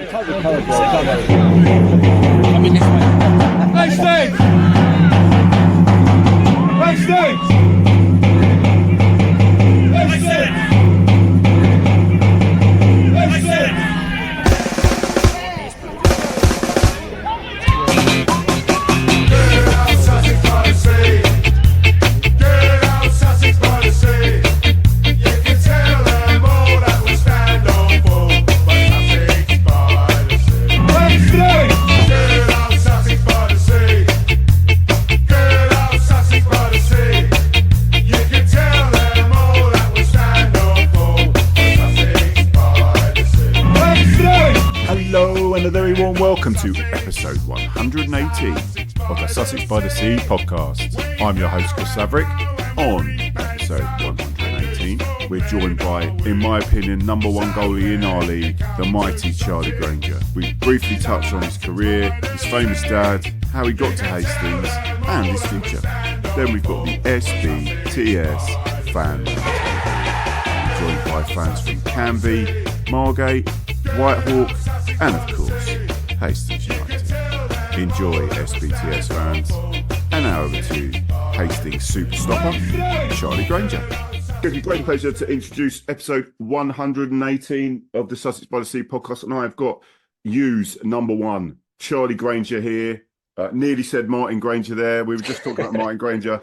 Hastings! Hastings! Hastings! Hastings! Welcome to episode 118 of the Sussex by the Sea podcast. I'm your host, Chris Laverick. On episode 118, we're joined by, in my opinion, number one goalie in our league, the mighty Charlie Grainger. We briefly touched on his career, his famous dad, how he got to Hastings, and his future. Then we've got the SBTS fan. We're joined by fans from Canvey, Margate, Whitehawk, and of course, Hastings United. Enjoy, SBTS fans. And now over to Hastings super stopper, Charlie Grainger. It's a great pleasure to introduce episode 118 of the Sussex by the Sea podcast. And I've got U's number one, Charlie Grainger here. Nearly said Martin Grainger there. We were just talking about Martin Grainger.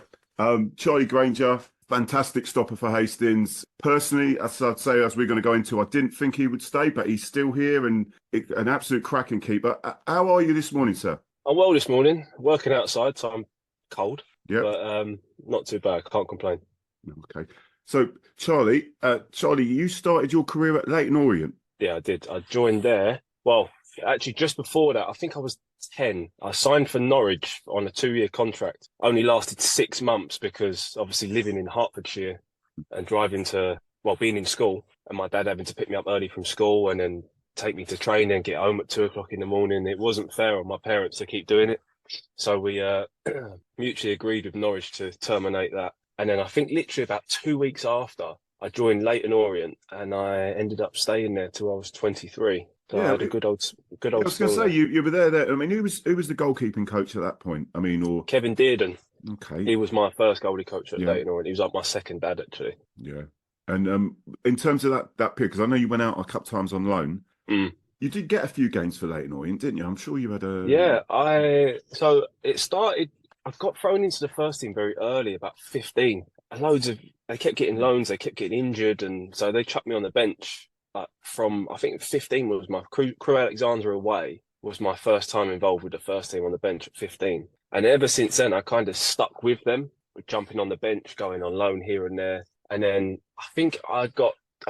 Charlie Grainger, fantastic stopper for Hastings. Personally, as I'd say, as we're going to go into, I didn't think he would stay, but he's still here and an absolute cracking keeper. How are you this morning, sir? I'm well this morning. Working outside, so I'm cold. Yeah, but not too bad. Can't complain. Okay. So, Charlie, you started your career at Leyton Orient. Yeah, I did. I joined there. Well, actually, just before that, I think I was 10. I signed for Norwich on a 2-year contract. Only lasted 6 months because obviously living in Hertfordshire and being in school and my dad having to pick me up early from school and then take me to training and get home at 2 o'clock in the morning. It wasn't fair on my parents to keep doing it. So we mutually agreed with Norwich to terminate that. And then I think literally about 2 weeks after, I joined Leyton Orient and I ended up staying there till I was 23. So yeah, I had a good old. I was going to say you were there. I mean, who was the goalkeeping coach at that point? I mean, or Kevin Dearden. Okay, he was my first goalie coach at Leyton Orient. He was like my second dad, actually. Yeah, and in terms of that period, because I know you went out a couple of times on loan. You did get a few games for Leyton Orient, didn't you? I'm sure you had a. Yeah, so it started. I got thrown into the first team very early, about 15. And they kept getting loans, they kept getting injured, and so they chucked me on the bench. From I think 15 was my Crew Alexandra away was my first time involved with the first team on the bench at 15, and ever since then I kind of stuck with them, jumping on the bench, going on loan here and there, and then I think I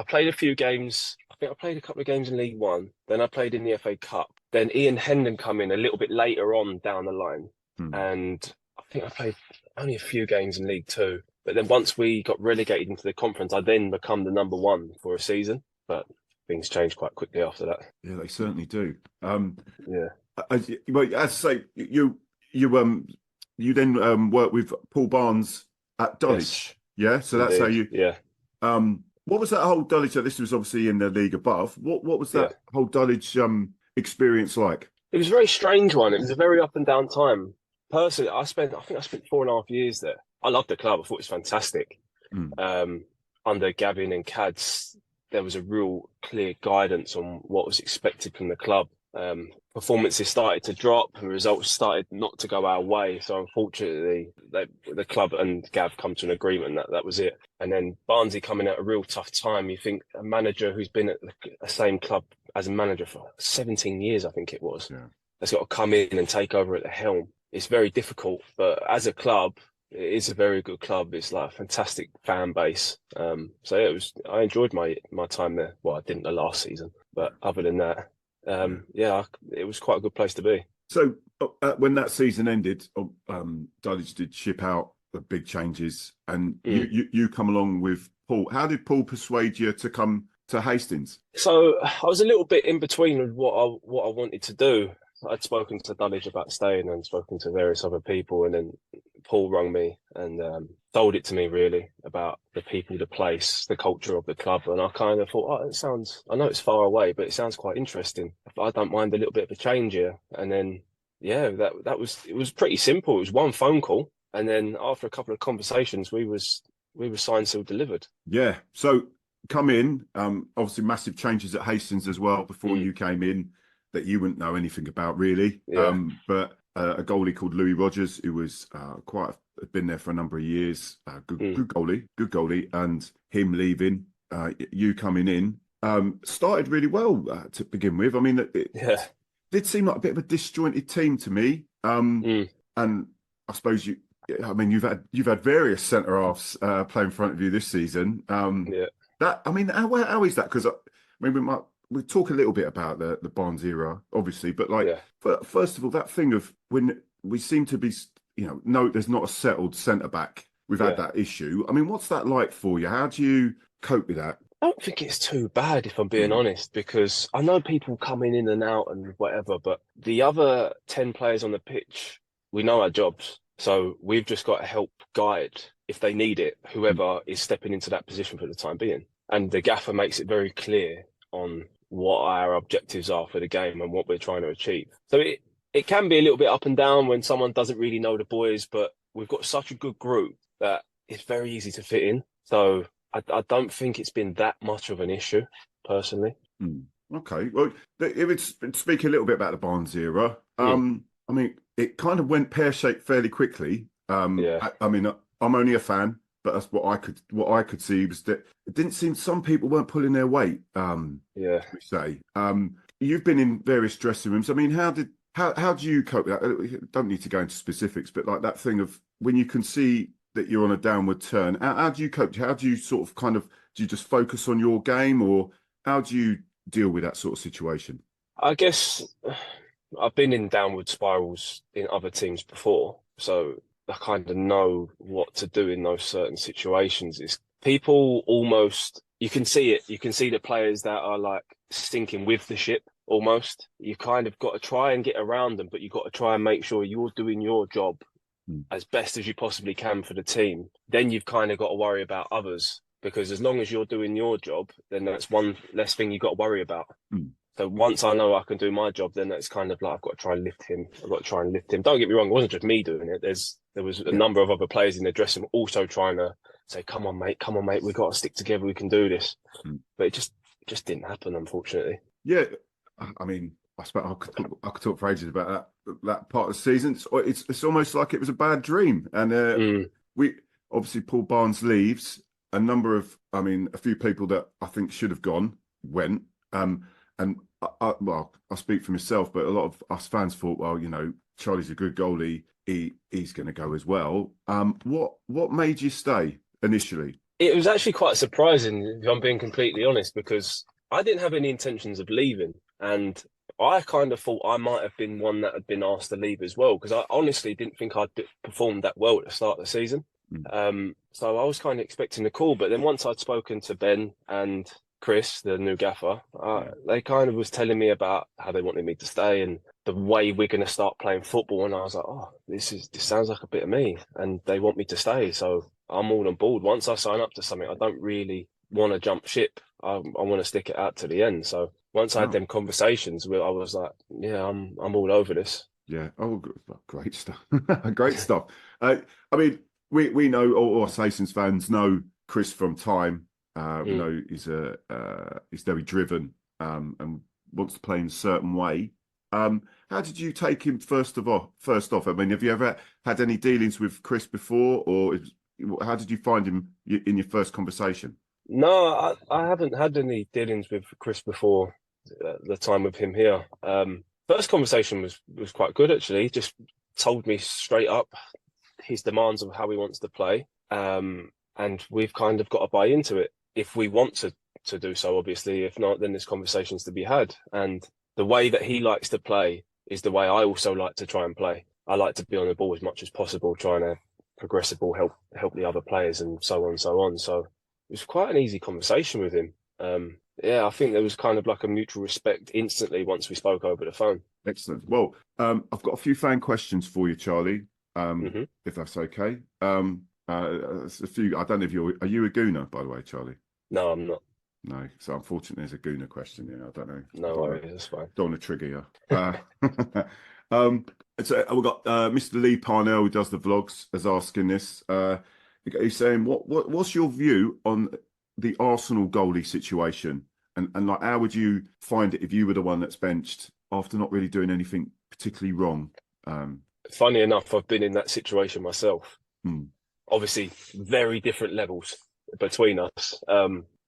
played a few games. I think I played a couple of games in League One, then I played in the FA Cup, then Ian Hendon come in a little bit later on down the line, and I think I played only a few games in League Two, but then once we got relegated into the conference, I then become the number one for a season. But things changed quite quickly after that. Yeah, they certainly do. Yeah. As I say, you then worked with Paul Barnes at Dulwich. Yes, yeah, so that's how you. Yeah. What was that whole Dulwich? This was obviously in the league above. What was that whole Dulwich experience like? It was a very strange one. It was a very up and down time. Personally, I think I spent 4.5 years there. I loved the club. I thought it was fantastic. Under Gavin and Cads, there was a real clear guidance on what was expected from the club. Performances started to drop and results started not to go our way. So unfortunately, the club and Gav come to an agreement that was it. And then Barnsley coming at a real tough time. You think a manager who's been at the same club as a manager for 17 years, I think it was, has got to come in and take over at the helm. It's very difficult, but as a club, it is a very good club. It's like a fantastic fan base. So yeah, I enjoyed my time there. Well, I didn't the last season, but other than that, it was quite a good place to be. So when that season ended, Dulwich did ship out the big changes, and you come along with Paul. How did Paul persuade you to come to Hastings? So I was a little bit in between with what I wanted to do. I'd spoken to Dulwich about staying and spoken to various other people, and then Paul rang me and told it to me really about the people, the place, the culture of the club. And I kind of thought, I know it's far away, but it sounds quite interesting. I don't mind a little bit of a change here. And then, yeah, it was pretty simple. It was one phone call. And then after a couple of conversations, we were signed, sealed, delivered. Yeah. So come in, obviously massive changes at Hastings as well before you came in that you wouldn't know anything about really. Yeah. But a goalie called Louis Rogers, who was had been there for a number of years, good goalie, and him leaving, you coming in, started really well to begin with. I mean, it did seem like a bit of a disjointed team to me. And I suppose you've had various centre halves play in front of you this season. How is that? Because we'll talk a little bit about the BANTZ era, obviously, but first of all, that thing of when we seem to be, no, there's not a settled centre back. We've had that issue. I mean, what's that like for you? How do you cope with that? I don't think it's too bad, if I'm being honest, because I know people coming in and out and whatever, but the other 10 players on the pitch, we know our jobs. So we've just got to help guide, if they need it, whoever is stepping into that position for the time being. And the gaffer makes it very clear on what our objectives are for the game and what we're trying to achieve. So it can be a little bit up and down when someone doesn't really know the boys, but we've got such a good group that it's very easy to fit in. So I don't think it's been that much of an issue, personally. Okay. Well, it would speak a little bit about the BANTZ era. I mean, it kind of went pear-shaped fairly quickly. I mean, I'm only a fan, but that's what I could see was that it didn't seem some people weren't pulling their weight. We say. You've been in various dressing rooms. I mean, how do you cope with that? Don't need to go into specifics, but like that thing of when you can see that you're on a downward turn, how do you cope? How do you sort of do you just focus on your game, or how do you deal with that sort of situation? I guess I've been in downward spirals in other teams before, so I kind of know what to do in those certain situations. It's people almost, you can see it. You can see the players that are like sinking with the ship almost. You kind of got to try and get around them, but you've got to try and make sure you're doing your job as best as you possibly can for the team. Then you've kind of got to worry about others, because as long as you're doing your job, then that's one less thing you've got to worry about. So once I know I can do my job, then that's kind of like, I've got to try and lift him. Don't get me wrong, it wasn't just me doing it. There was a number of other players in the dressing room also trying to say, come on, mate, we've got to stick together, we can do this. But it just didn't happen, unfortunately. Yeah, I mean, I could talk for ages about that part of the season. It's almost like it was a bad dream. And we obviously, Paul Barnes leaves. A few people that I think should have gone went. And I speak for myself, but a lot of us fans thought, well, Charlie's a good goalie. He's going to go as well. What made you stay initially? It was actually quite surprising, if I'm being completely honest, because I didn't have any intentions of leaving. And I kind of thought I might have been one that had been asked to leave as well, because I honestly didn't think I'd performed that well at the start of the season. So I was kind of expecting a call. But then once I'd spoken to Ben and Chris, the new gaffer, they kind of was telling me about how they wanted me to stay and the way we're going to start playing football. And I was like, oh, this sounds like a bit of me, and they want me to stay. So I'm all on board. Once I sign up to something, I don't really want to jump ship. I want to stick it out to the end. So once I had them conversations, I was like, yeah, I'm all over this. Yeah. Oh, great stuff. Great stuff. I mean, we know, or Hastings fans know Chris from time. We know he's very driven and wants to play in a certain way. How did you take him first off? I mean, have you ever had any dealings with Chris before, or how did you find him in your first conversation? No, I haven't had any dealings with Chris before the time with him here. First conversation was quite good, actually. He just told me straight up his demands of how he wants to play. And we've kind of got to buy into it if we want to do so, obviously. If not, then there's conversations to be had. And the way that he likes to play is the way I also like to try and play. I like to be on the ball as much as possible, trying to progress the ball, help the other players, and so on and so on. So it was quite an easy conversation with him. I think there was kind of like a mutual respect instantly once we spoke over the phone. Excellent. Well, I've got a few fan questions for you, Charlie. Mhm. if that's okay. It's a few. I don't know if are you a gooner, by the way, Charlie? No, I'm not. No. So unfortunately, there's a gooner question here. I don't know. No worries, that's fine. Don't want to trigger you. So we've got Mr. Lee Parnell, who does the vlogs, is asking this. He's saying, what's your view on the Arsenal goalie situation? And like, how would you find it if you were the one that's benched after not really doing anything particularly wrong? Funny enough, I've been in that situation myself. Hmm. Obviously, very different levels between us.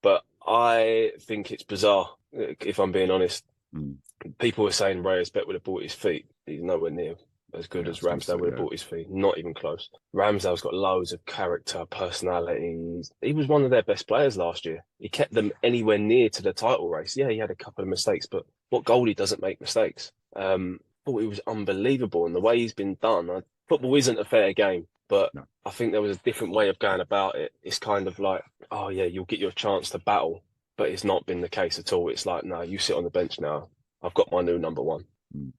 But I think it's bizarre, if I'm being honest. Hmm. People were saying Reyes bet would have bought his feet. He's nowhere near as good as Ramsdale would have bought his feet. Not even close. Ramsdale's got loads of character, personality. He was one of their best players last year. He kept them anywhere near to the title race. Yeah, he had a couple of mistakes, but what goalie doesn't make mistakes? Thought he was unbelievable, and the way he's been done. Football isn't a fair game, but No. I think there was a different way of going about it. It's kind of like, oh yeah, you'll get your chance to battle, but it's not been the case at all. It's like, no, you sit on the bench now. I've got my new number one.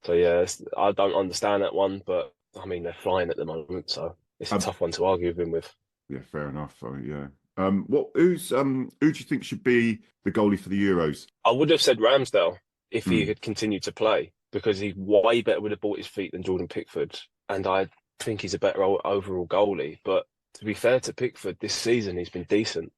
So yeah, I don't understand that one, but I mean they're flying at the moment, so it's a tough one to argue with him with. Yeah, fair enough. Yeah. Who do you think should be the goalie for the Euros? I would have said Ramsdale if he had continued to play, because he way better would have bought his feet than Jordan Pickford, and I think he's a better overall goalie. But to be fair to Pickford, this season he's been decent.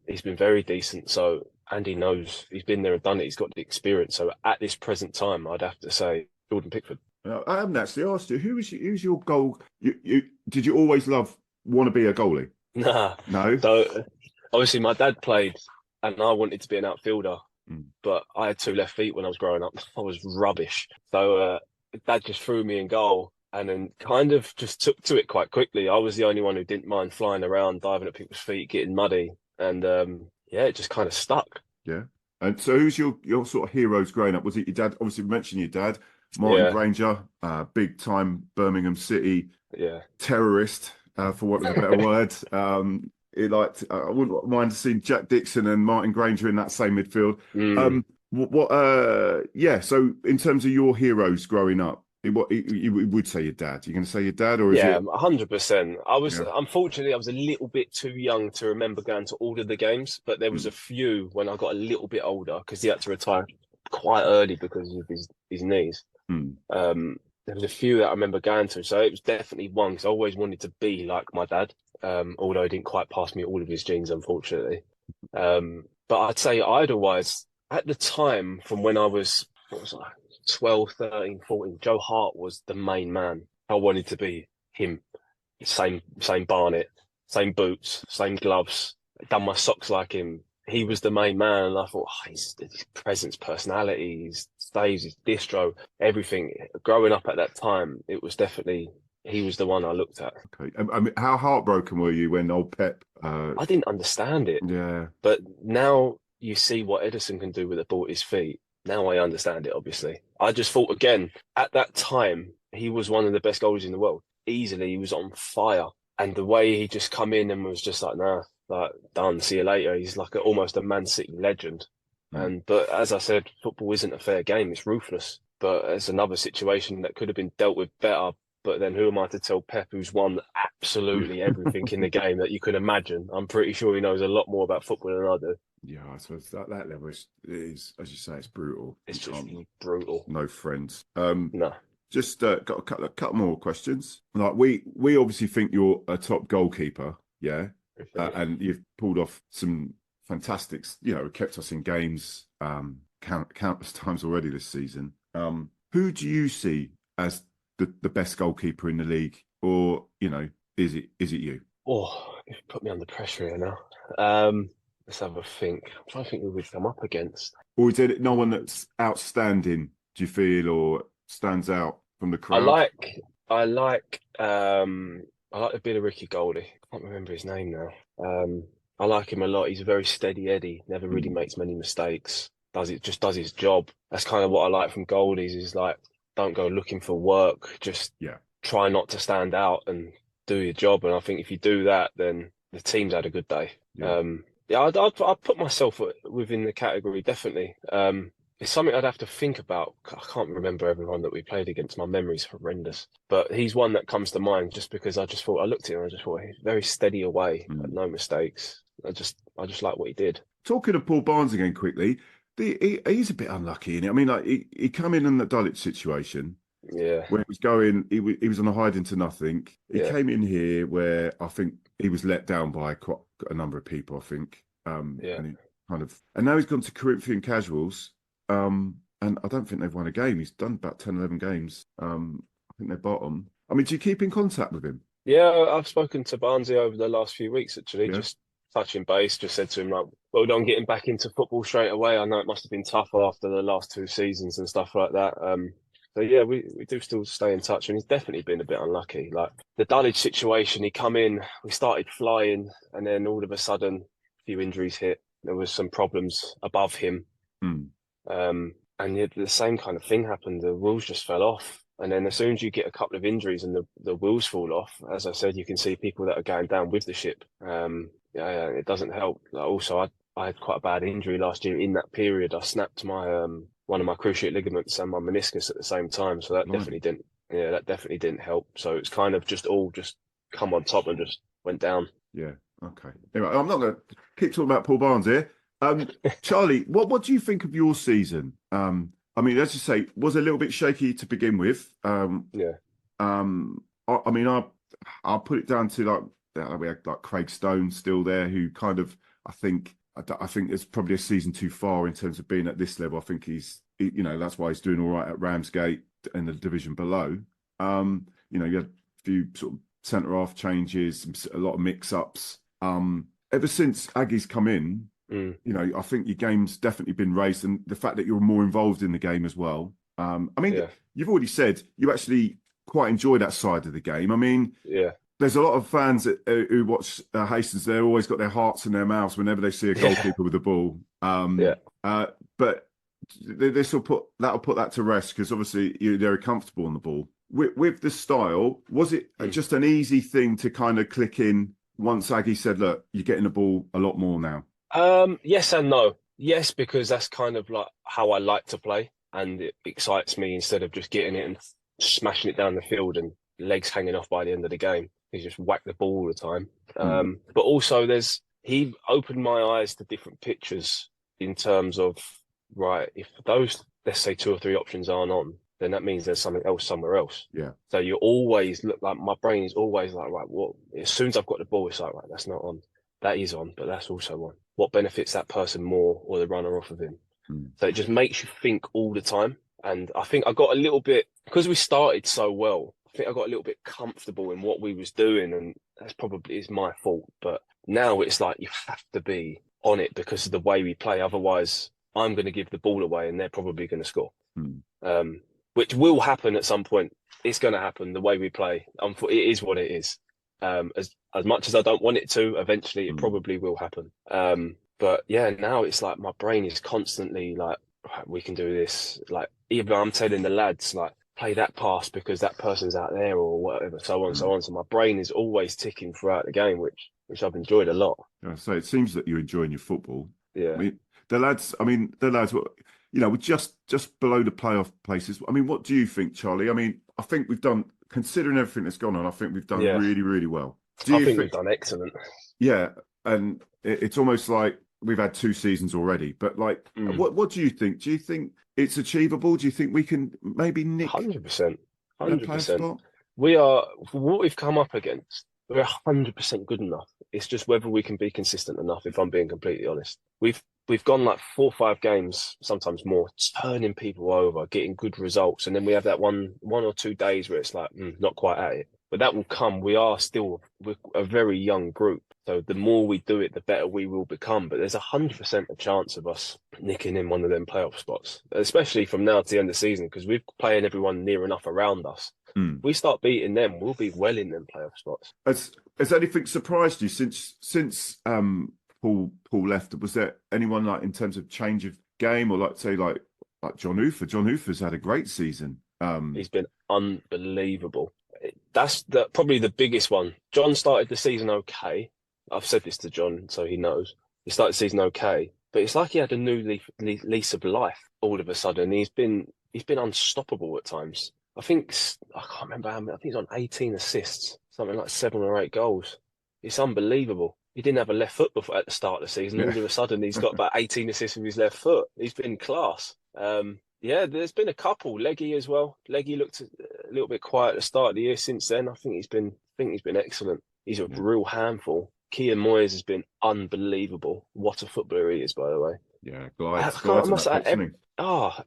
He's been very decent. So, and he knows, he's been there and done it. He's got the experience. So at this present time, I'd have to say Jordan Pickford. I haven't actually asked you who's your goal. Did you always want to be a goalie? Nah, no. So obviously my dad played, and I wanted to be an outfielder, but I had 2 left feet when I was growing up. I was rubbish. So dad just threw me in goal, and then kind of just took to it quite quickly. I was the only one who didn't mind flying around, diving at people's feet, getting muddy, and yeah, it just kind of stuck. Yeah. And so who's your sort of heroes growing up? Was it your dad? Obviously, we mentioned your dad, Martin Grainger, big time Birmingham City terrorist, for want of a better word. I wouldn't mind seeing Jack Dixon and Martin Grainger in that same midfield. So in terms of your heroes growing up, you would say your dad. You're going to say your dad, or is it? 100%. Unfortunately, I was a little bit too young to remember going to all of the games, but there was a few when I got a little bit older, because he had to retire quite early because of his knees. There was a few that I remember going to, so it was definitely one, because I always wanted to be like my dad, although he didn't quite pass me all of his genes, unfortunately. But I'd say idol-wise, at the time, from when I was, 12, 13, 14, Joe Hart was the main man. I wanted to be him. Same Barnet, same boots, same gloves, done my socks like him. He was the main man, and I thought, his presence, personality, his staves, his distro, everything. Growing up at that time, it was definitely, he was the one I looked at. Okay. I mean, how heartbroken were you when old Pep... I didn't understand it. Yeah. But now you see what Edison can do with a ball at his feet. Now I understand it, obviously. I just thought, again, at that time, he was one of the best goalies in the world. Easily, he was on fire. And the way he just come in and was just like, nah, like, done, see you later. He's like almost a Man City legend. But as I said, football isn't a fair game. It's ruthless. But it's another situation that could have been dealt with better. But then who am I to tell Pep, who's won absolutely everything in the game that you can imagine? I'm pretty sure he knows a lot more about football than I do. Yeah, I suppose that level is, as you say, it's brutal. It's just brutal. No friends. No. Just got a couple more questions. Like we obviously think you're a top goalkeeper, yeah, and you've pulled off some fantastic, kept us in games countless times already this season. Who do you see as the best goalkeeper in the league, or is it you? Oh, you've put me under pressure here now. Let's have a think. I'm trying to think who we'd come up against. Or is it no one that's outstanding, do you feel, or stands out from the crowd? I like a bit of Ricky Goldie. I can't remember his name now. I like him a lot. He's a very steady Eddie, never really makes many mistakes. Does his job. That's kind of what I like from Goldies, is like, don't go looking for work. Just try not to stand out and do your job. And I think if you do that, then the team's had a good day. I'd put myself within the category, definitely. It's something I'd have to think about. I can't remember everyone that we played against. My memory's horrendous. But he's one that comes to mind just because I looked at him and I just thought he's very steady away, no mistakes. I just like what he did. Talking of Paul Barnes again quickly, he's a bit unlucky, isn't he? I mean, like he come in the Dulwich situation. Yeah. Where he was going, he was on a hide into nothing. He came in here where I think he was let down by quite a number of people, I think. And now he's gone to Corinthian Casuals. And I don't think they've won a game. He's done about 10, 11 games. I think they're bottom. I mean, do you keep in contact with him? Yeah, I've spoken to Barnesy over the last few weeks, actually, just touching base, just said to him, like, well done getting back into football straight away. I know it must have been tough after the last 2 seasons and stuff like that. So yeah, we do still stay in touch, and he's definitely been a bit unlucky. Like the Dulwich situation, he come in, we started flying, and then all of a sudden, a few injuries hit. There was some problems above him, and yet the same kind of thing happened. The wheels just fell off, and then as soon as you get a couple of injuries and the wheels fall off, as I said, you can see people that are going down with the ship. It doesn't help. Like also, I had quite a bad injury last year. In that period, I snapped my one of my cruciate ligaments and my meniscus at the same time. So that definitely didn't help. So it's kind of just come on top and just went down. Yeah. Okay. Anyway, I'm not going to keep talking about Paul Barnes here. Charlie, what do you think of your season? I mean, as you say, was a little bit shaky to begin with. I mean, I'll put it down to we had like Craig Stone still there, who kind of I think it's probably a season too far in terms of being at this level. I think that's why he's doing all right at Ramsgate and the division below. You had a few sort of centre half changes, a lot of mix ups. Ever since Aggie's come in, I think your game's definitely been raised, and the fact that you're more involved in the game as well. You've already said you actually quite enjoy that side of the game. I mean, there's a lot of fans who watch Hastings. They've always got their hearts in their mouths whenever they see a goalkeeper with the ball. But they still put that to rest because obviously they're very comfortable on the ball. With the style, was it just an easy thing to kind of click in once Aggie said, "Look, you're getting the ball a lot more now"? Yes and no. Yes, because that's kind of like how I like to play, and it excites me instead of just getting it and smashing it down the field and legs hanging off by the end of the game. He just whacked the ball all the time. But also he opened my eyes to different pictures in terms of, right, if those, let's say 2 or 3 options aren't on, then that means there's something else somewhere else. Yeah. So you always look like, my brain is always like, right, what, as soon as I've got the ball, it's like, right, that's not on. That is on, but that's also on. What benefits that person more or the runner off of him? So it just makes you think all the time. And I think I got a little bit, because we started so well, I think I got a little bit comfortable in what we was doing, and that's probably is my fault. But now it's like you have to be on it because of the way we play. Otherwise, I'm going to give the ball away and they're probably going to score, which will happen at some point. It's going to happen the way we play. It is what it is. As much as I don't want it to, eventually it probably will happen. But yeah, now it's like my brain is constantly like, right, we can do this. Like even I'm telling the lads, like, play that pass because that person's out there or whatever, so on and so on. So my brain is always ticking throughout the game, which I've enjoyed a lot. Yeah, so it seems that you're enjoying your football. Yeah. The lads were, we're just below the playoff places. I mean, what do you think, Charlie? I mean, I think we've done, considering everything that's gone on, I think we've done really, really well. I think we've done excellent. Yeah, and it's almost like we've had 2 seasons already. But like, what do you think? Do you think it's achievable? Do you think we can maybe nick 100%? 100%. We are, for what we've come up against, we're 100% good enough. It's just whether we can be consistent enough, if I'm being completely honest. We've gone like 4 or 5 games, sometimes more, turning people over, getting good results. And then we have that one or 2 days where it's like, not quite at it. But that will come. We're a very young group. So the more we do it, the better we will become. But there's 100% a chance of us nicking in one of them playoff spots, especially from now to the end of the season, because we're playing everyone near enough around us. If we start beating them, we'll be well in them playoff spots. Has anything surprised you since Paul left? Was there anyone like in terms of change of game, or like say like John Hoofer? John Hoofer's had a great season. He's been unbelievable. That's probably the biggest one. John started the season okay. I've said this to John, so he knows. He started the season okay, but it's like he had a new lease of life all of a sudden. He's been unstoppable at times. I can't remember how many. I think he's on 18 assists, something like 7 or 8 goals. It's unbelievable. He didn't have a left foot before at the start of the season. All of a sudden, he's got about 18 assists with his left foot. He's been class. Yeah, there's been a couple. Leggy as well. Leggy looked a little bit quiet at the start of the year. Since then, I think he's been excellent. He's a real handful. Kean Moyes has been unbelievable. What a footballer he is, by the way. Yeah,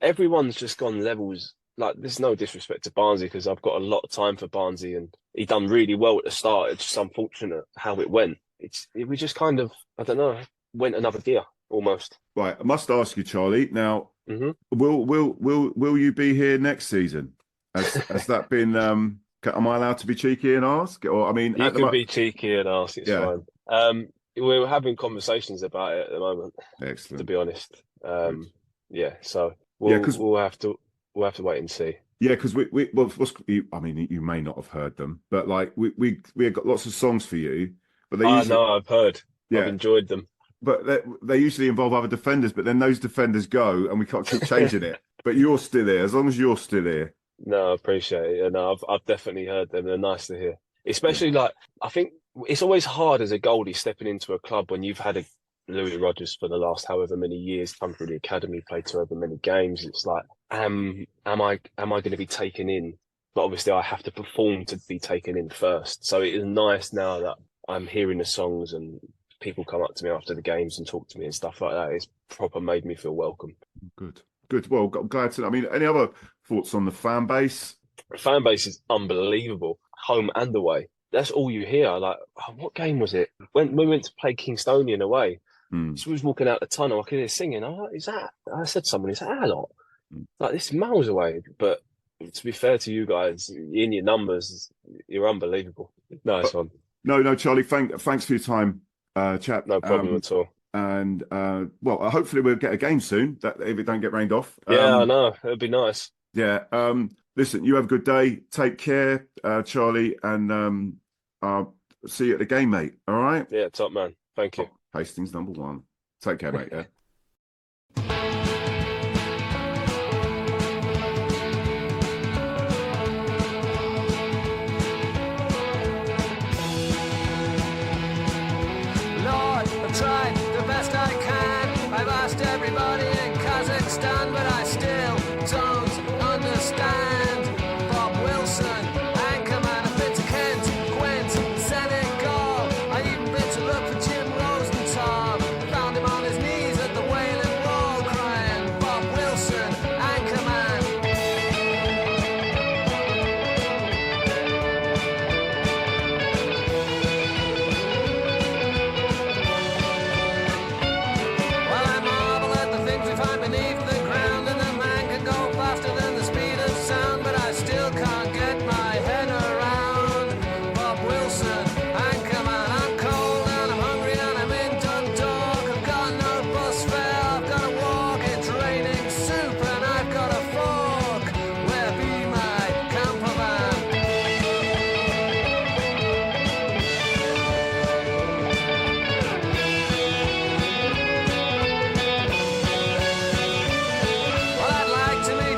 everyone's just gone levels. Like, there's no disrespect to Barnsley because I've got a lot of time for Barnsley and he done really well at the start. It's just unfortunate how it went. We just kind of, I don't know, went another gear almost. Right, I must ask you, Charlie. Now, will you be here next season? Has that been? Am I allowed to be cheeky and ask? Or I mean, you can be cheeky and ask. It's fine. We're having conversations about it at the moment. Excellent. To be honest, so we'll have to wait and see. Yeah, because I mean, you may not have heard them, but like we have got lots of songs for you. But I've heard. Yeah. I've enjoyed them. But they usually involve other defenders. But then those defenders go, and we can't keep changing it. But you're still here, as long as you're still here. No, I appreciate it. No, I've definitely heard them. They're nice to hear. Especially like, I think it's always hard as a goalie stepping into a club when you've had a Louis Rodgers for the last however many years, come through the academy, played to over many games. It's like, am I going to be taken in? But obviously I have to perform to be taken in first. So it is nice now that I'm hearing the songs and people come up to me after the games and talk to me and stuff like that. It's proper made me feel welcome. Good. Well, glad to know. I mean, any other thoughts on the fan base? The fan base is unbelievable, home and away. That's all you hear. Like, what game was it? When we went to play Kingstonian away, so we was walking out the tunnel, I could hear singing. I'm like, is that? I said to someone, is that a lot? Like, this is miles away. But to be fair to you guys, in your numbers, you're unbelievable. Nice one. No, Charlie, thanks for your time, chap. No problem at all. And hopefully we'll get a game soon. That if it don't get rained off. Yeah, I know. It'd be nice. Yeah. Listen, you have a good day. Take care, Charlie, and I'll see you at the game, mate. All right. Yeah, top man. Thank you. Hastings #1. Take care, mate. Yeah. Tried the best I can. I've asked everybody in Kazakhstan, but I still don't understand. Bob Wilson, Anchorman, I've been to Kent, Gwent, Senegal. I even been to look for Jim Rosenthal. Found him on his knees at the Wailing Wall, crying, Bob Wilson, Anchorman. Beneath the ground, and the man can go faster than the speed of sound, but I still can't get my head around Bob Wilson, Anchorman. I'm cold and I'm hungry and I'm in Dundalk. I've got no bus fare, I've got to walk. It's raining soup and I've got a fork. Where be my camper van?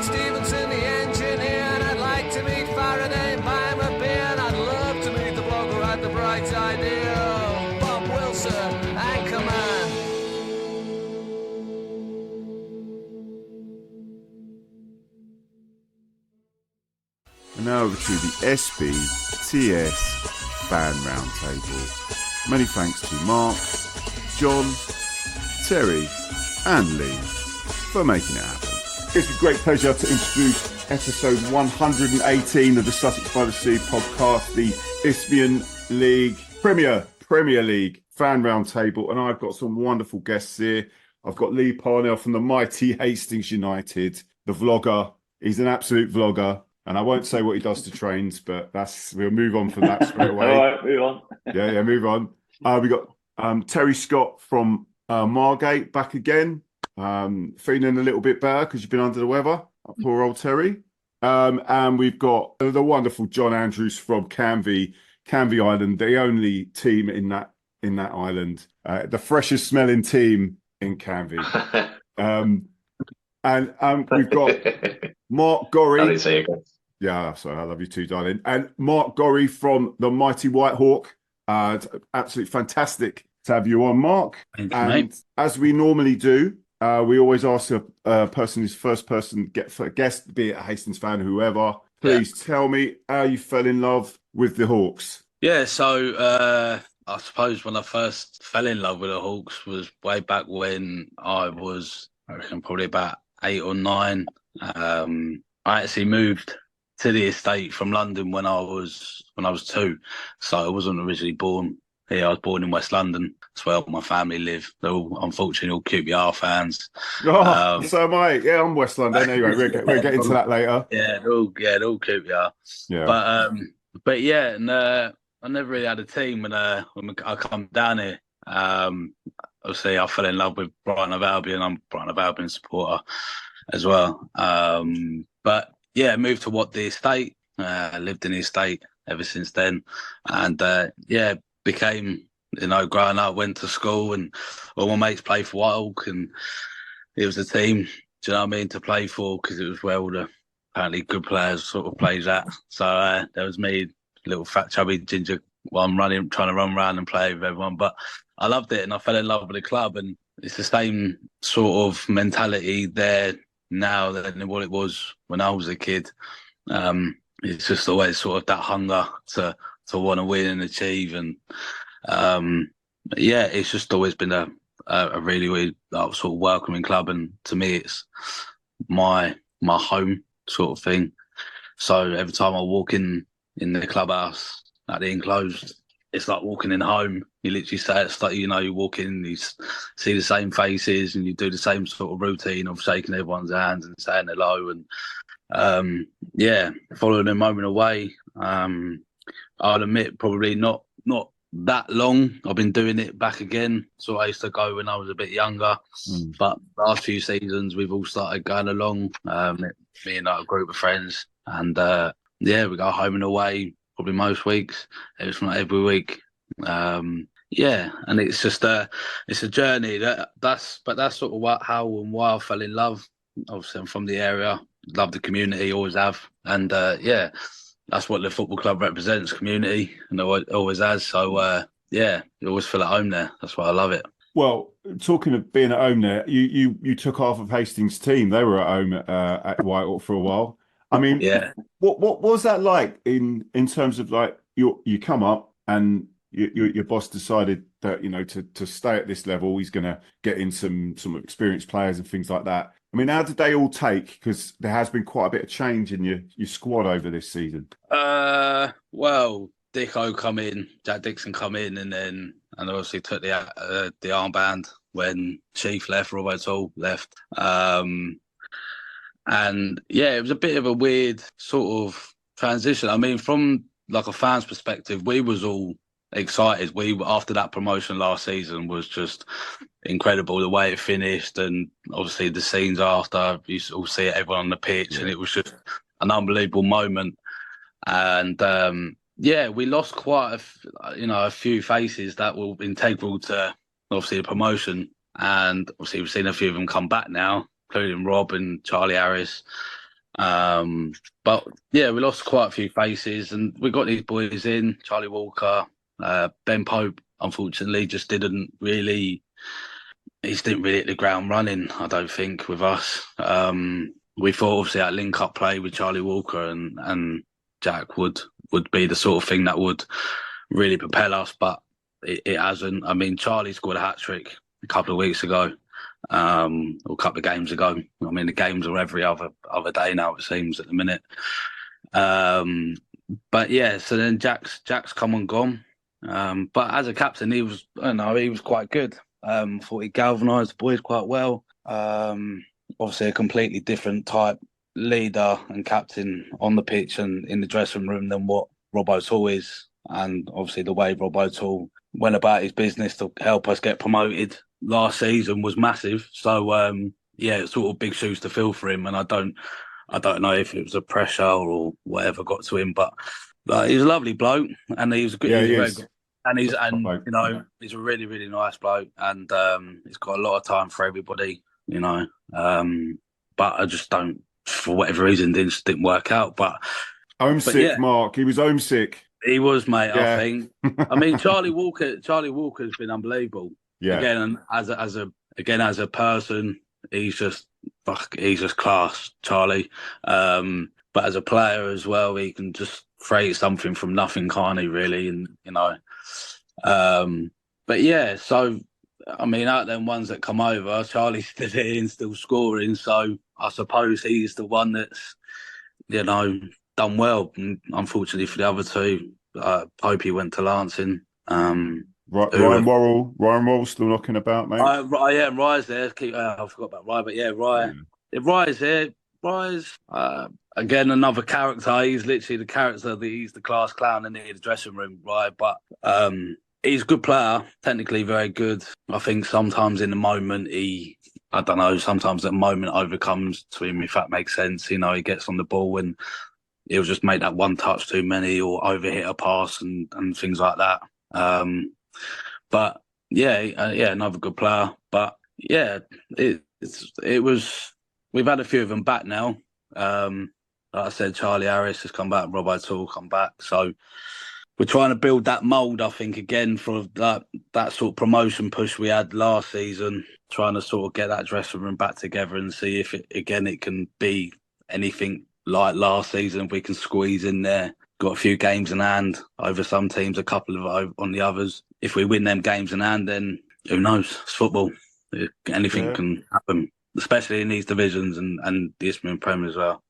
Stevenson, the engineer, and I'd like to meet Faraday and buy him a beer, and I'd love to meet the bloke who had the bright idea, Bob Wilson, Anchorman. And now over to the SBTS Fan Roundtable. Many thanks to Mark, John, Terry, and Lee for making it happen. It's a great pleasure to introduce episode 118 of the Sussex by the Sea podcast, the Isthmian League Premier League Fan Roundtable, and I've got some wonderful guests here. I've got Lee Parnell from the mighty Hastings United, the vlogger. He's an absolute vlogger, and I won't say what he does to trains, but we'll move on from that straight away. All right, move on. Yeah, move on. We got Terry Scott from Margate back again. Feeling a little bit better because you've been under the weather. Poor old Terry. And we've got the wonderful John Andrews from Canvey Island, the only team in that island, the freshest smelling team in Canvey. And we've got Mark Gorry. How do you say it again? Yeah, sorry, I love you too, darling. And Mark Gorry from the mighty Whitehawk. It's absolutely fantastic to have you on, Mark. Thanks, and mate. as we normally do, we always ask a person who's first person get for a guest, be it a Hastings fan, whoever. Please tell me how you fell in love with the Hawks. Yeah, so I suppose when I first fell in love with the Hawks was way back when I was, I reckon, probably about 8 or 9. I actually moved to the estate from London when I was 2, so I wasn't originally born here. I was born in West London. That's where all my family live. They're all, unfortunately, all QPR fans. Oh, so am I. Yeah, I'm West London. Anyway, we'll get into that later. Yeah, they're all QPR. Yeah, but yeah, and I never really had a team when I come down here. Obviously, I fell in love with Brighton of Albion. I'm a Brighton of Albion supporter as well. But yeah, moved to the estate. Lived in the estate ever since then, and became, growing up, went to school, and all my mates played for Whitehawk, and it was the team. Do you know what I mean, to play for, because it was where all the apparently good players sort of plays at. So there was me, little fat chubby ginger one trying to run around and play with everyone. But I loved it, and I fell in love with the club, and it's the same sort of mentality there now than what it was when I was a kid. It's just always sort of that hunger to want to win and achieve, and it's just always been a really, really sort of welcoming club, and to me it's my home sort of thing. So every time I walk in the clubhouse at the enclosed, it's like walking in home. You literally say it's like, you walk in, you see the same faces, and you do the same sort of routine of shaking everyone's hands and saying hello, and following a moment away. I'd admit probably not that long. I've been doing it back again. So I used to go when I was a bit younger, but the last few seasons we've all started going along. Me and a group of friends, and we go home and away probably most weeks, if not every week. And it's just it's a journey. That's sort of how and why I fell in love. Obviously, I'm from the area, love the community, always have, and that's what the football club represents, community, and it always has. So you always feel at home there. That's why I love it. Well, talking of being at home there, you took half of Hastings' team. They were at home at Whitehawk for a while. I mean, what was that like in terms of, like, you come up and your boss decided that, to stay at this level, he's going to get in some experienced players and things like that. I mean, how did they all take? Because there has been quite a bit of change in your squad over this season. Well, Dicko come in, Jack Dixon come in, and obviously took the armband when Chief left, Robbo Toole left. And it was a bit of a weird sort of transition. I mean, from like a fan's perspective, we was all excited. After that promotion last season was just incredible, the way it finished, and obviously the scenes after, you all see it, everyone on the pitch, and it was just an unbelievable moment. And we lost quite a few faces that were integral to obviously the promotion, and obviously we've seen a few of them come back now, including Rob and Charlie Harris. But we lost quite a few faces, and we got these boys in, Charlie Walker, Ben Pope, unfortunately, just didn't really hit the ground running, I don't think, with us. We thought obviously that link-up play with Charlie Walker and Jack would be the sort of thing that would really propel us, but it hasn't. I mean, Charlie scored a hat-trick a couple of weeks ago, or a couple of games ago. I mean, the games are every other day now, it seems, at the minute. So then Jack's come and gone. But as a captain, he was quite good. Thought he galvanised the boys quite well. Obviously a completely different type leader and captain on the pitch and in the dressing room than what Robbo Toole is. And obviously the way Robbo Toole went about his business to help us get promoted last season was massive. So it's sort of big shoes to fill for him, and I don't know if it was a pressure or whatever got to him, but he's a lovely bloke, and he was good. And he's Top bloke. he's a really, really nice bloke, and he's got a lot of time for everybody. But I just don't, for whatever reason, didn't work out. But Homesick, yeah, Mark. He was homesick. he was, mate. Yeah. I think. I mean, Charlie Walker's been unbelievable. Yeah. Again, as a person, he's just class, Charlie. But as a player as well, he can just create something from nothing, can't he? Really, and But yeah, so I mean, out of them ones that come over, Charlie's still here and still scoring. So I suppose he's the one that's done well. And unfortunately for the other two, hope he went to Lancing. Ryan Worrell still knocking about, mate. Yeah, Rye's there. I forgot about Rye, but yeah, Rye. Yeah. Rye's there. Rye's again another character. He's literally the character. He's the class clown in the dressing room, Rye. But he's a good player, technically very good. I think sometimes in the moment sometimes the moment overcomes to him, if that makes sense. He gets on the ball and he'll just make that one touch too many or overhit a pass and things like that. But yeah, another good player. But yeah, it was. We've had a few of them back now. Like I said, Charlie Harris has come back, Rob O'Toole come back. So we're trying to build that mould, I think, again for that sort of promotion push we had last season. Trying to sort of get that dressing room back together and see if it can be anything like last season. If we can squeeze in there. Got a few games in hand over some teams, a couple of on the others. If we win them games in hand, then who knows? It's football. Anything can happen, especially in these divisions and the ISTHMIAN Prem as well.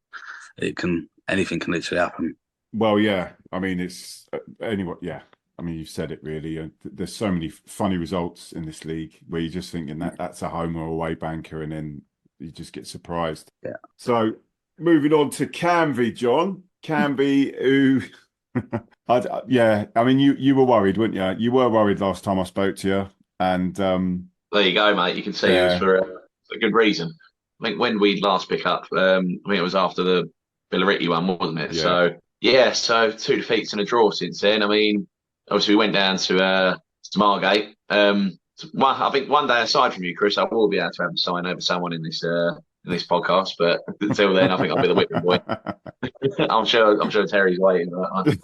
Anything can literally happen. Well, yeah. I mean, it's anyway. Yeah. I mean, you've said it really. There's so many funny results in this league where you're just thinking that's a home or away banker, and then you just get surprised. Yeah. So moving on to Canvey, John. Canvey, who, I mean, you were worried, weren't you? You were worried last time I spoke to you, and there you go, mate. You can see it was for a good reason. I think when we last pick up, I think it was after the Billericay one, wasn't it? Yeah. So 2 defeats and a draw since then. I mean, obviously we went down to Margate. I think one day aside from you, Chris, I will be able to have a sign over someone in this podcast, but until then, I think I'll be the whipping boy. I'm sure Terry's waiting for that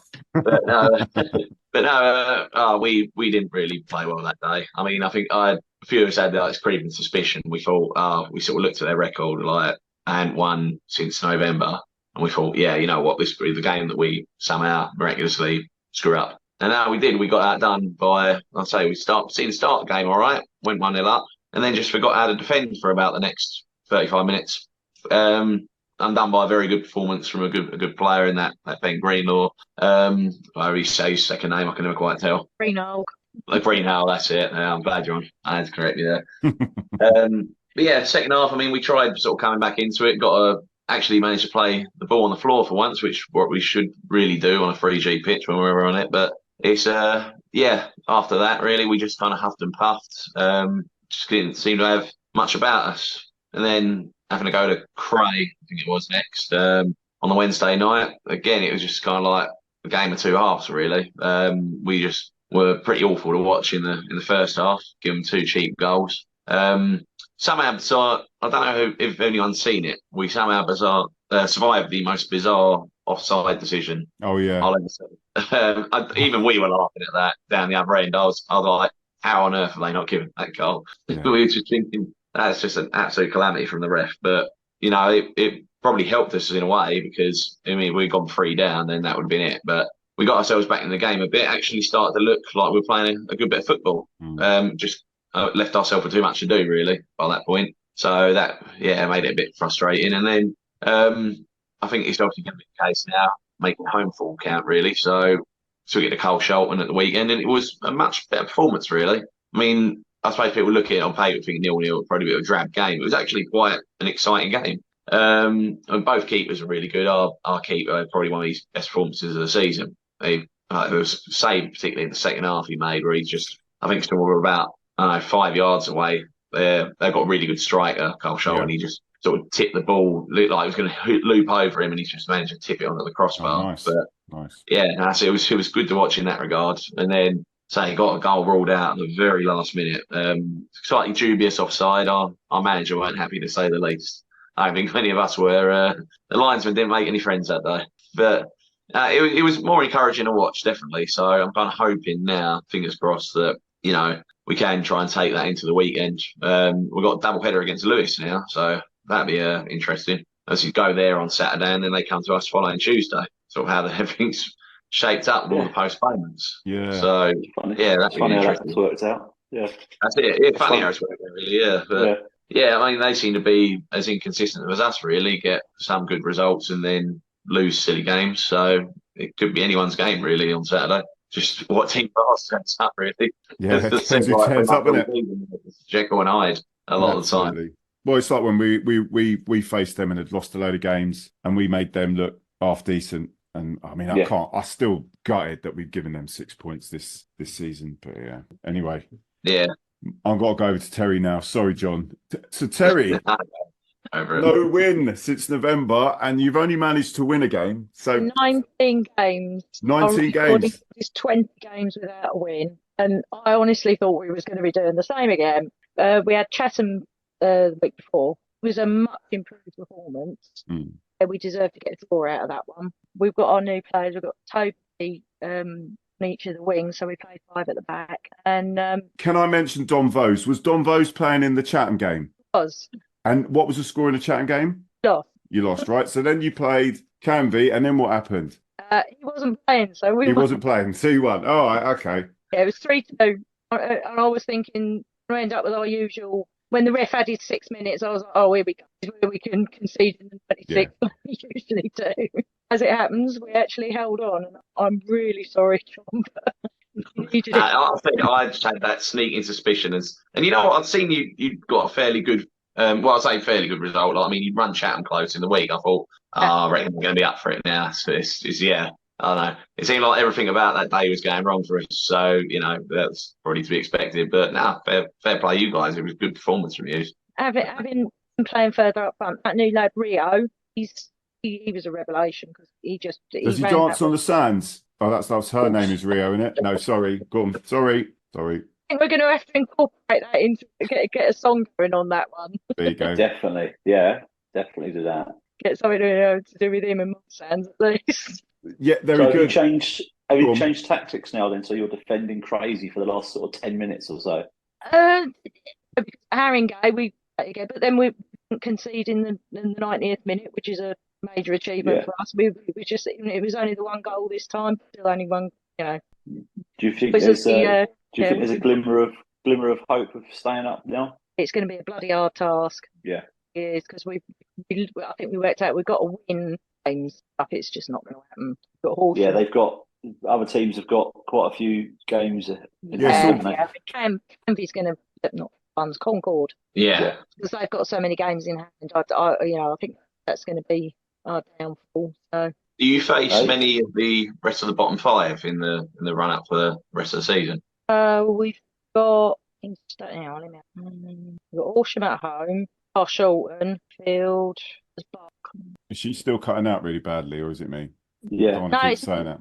one. We didn't really play well that day. I mean, I think a few of us had this creeping suspicion. We thought, we sort of looked at their record, like, and won since November, and we thought, yeah, you know what, this is the game that we somehow miraculously screw up. And now we did. We got outdone by, I'd say, we start the game all right, went 1-0 up, and then just forgot how to defend for about the next 35 minutes. Undone by a very good performance from a good player in that Ben Greenlaw. However you say his second name, I can never quite tell. Greenlaw. Greenlaw, that's it. I'm glad you're on. I had to correct you there. But yeah, second half, I mean, we tried sort of coming back into it, actually managed to play the ball on the floor for once, which what we should really do on a 3G pitch when we're on it. But it's, after that, really, we just kind of huffed and puffed. Just didn't seem to have much about us. And then having to go to Cray, I think it was next, on the Wednesday night. Again, it was just kind of like a game of two halves, really. We just were pretty awful to watch in the first half, give them 2 cheap goals. Somehow, I don't know if anyone's seen it, we somehow survived the most bizarre offside decision. Oh, yeah. I'll ever say. Even we were laughing at that down the other end. I was like, how on earth have they not given that goal? Yeah. We were just thinking, that's just an absolute calamity from the ref. But, it probably helped us in a way because, I mean, we'd gone 3 down, then that would have been it. But we got ourselves back in the game a bit, actually started to look like we were playing a good bit of football. Just left ourselves with too much to do, really, by that point. So that, made it a bit frustrating. And then I think it's obviously going to be the case now, making home form count, really. So we get to Cole Shelton at the weekend, and it was a much better performance, really. I mean, I suppose people look at it on paper thinking 0-0, probably a bit of a drab game. It was actually quite an exciting game. And both keepers were really good. Our keeper, probably one of his best performances of the season. It was saved, particularly in the second half he made, where he's just, I think, still were about 5 yards away. They've got a really good striker, Cole Shelton. And he just sort of tipped the ball, looked like he was going to loop over him, and he's just managed to tip it onto the crossbar. Oh, nice. But nice. Yeah, it was good to watch in that regard. And then say he got a goal ruled out at the very last minute. Slightly dubious offside. Our manager weren't happy, to say the least. I don't think many of us were. The linesman didn't make any friends that day. But it was more encouraging to watch, definitely. So I'm kind of hoping now, fingers crossed, that, you know, we can try and take that into the weekend. We've got a double header against Lewis now, so that'd be interesting. As you go there on Saturday and then they come to us following Tuesday. Sort of how everything's shaped up with all the postponements. Yeah. So, that's funny how interesting. that's worked out. Yeah. That's it. Yeah, funny how it's worked out, really, yeah. But, yeah, I mean, they seem to be as inconsistent as us, really, get some good results and then lose silly games. So it could be anyone's game, really, on Saturday. Just what team fast turns up, really. Yeah, it depends who turns up, isn't it? Jekyll and Hyde a lot of the time. Well, it's like when we faced them and had lost a load of games and we made them look half decent. And I mean, I still gutted that we've given them 6 points this season. But yeah, anyway. Yeah. I've got to go over to Terry now. Sorry, John. So Terry, no win since November, and you've only managed to win a game. So 19 games. 19 games. It's 20 games without a win. And I honestly thought we was going to be doing the same again. We had Chatham the week before. It was a much improved performance. We deserve to get a draw out of that one. We've got our new players. We've got Toby on each of the wings, so we played 5 at the back. And can I mention Don Vose? Was Don Vose playing in the Chatham game? Was. And what was the score in the Chatham game? Lost. You lost, right? So then you played Canvey, and then what happened? He wasn't playing, so he wasn't playing. So you won. Oh, right, okay. Yeah, it was 3-2, and I was thinking we end up with our usual. When the ref added 6 minutes, I was like, "Oh, here we go. Where we can concede in the 26th, like we usually do." As it happens, we actually held on, and I'm really sorry, John. I think I just had that sneaking suspicion, and you know what? I've seen you got a fairly good. Well, I say fairly good result. Like, I mean, you'd run Chatham close in the week. I thought, I reckon we're going to be up for it now. So it's I don't know. It seemed like everything about that day was going wrong for us. So, you know, that's probably to be expected. But now, fair play you guys. It was a good performance from you. Having been playing further up front, that new lad Rio, he was a revelation because does he dance on the sands? Oh, that's her name is Rio, isn't it? No, sorry. Go on. Sorry. I think we're going to have to incorporate that into get a song going on that one. There you go. Definitely. Yeah, definitely do that. Get something to do with him and Sands at least. Yeah, very good. Have you changed tactics now then? So you're defending crazy for the last sort of 10 minutes or so? Haringey, but then we concede in the 90th minute, which is a major achievement for us. It was only the one goal this time, still only one. You know. Do you think there's a glimmer of hope of staying up now? It's going to be a bloody hard task. Yeah, it is because I think we worked out we've got to win games. It's just not going to happen. They've got other teams have got quite a few games. I think Canvey's going to not funds Concord. Yeah, because they've got so many games in hand. I think that's going to be our downfall. So. Do you face many of the rest of the bottom 5 in the run up for the rest of the season? We've got we've got Horsham at home, Carshalton, Field. Is she still cutting out really badly, or is it me? Yeah, I keep saying that.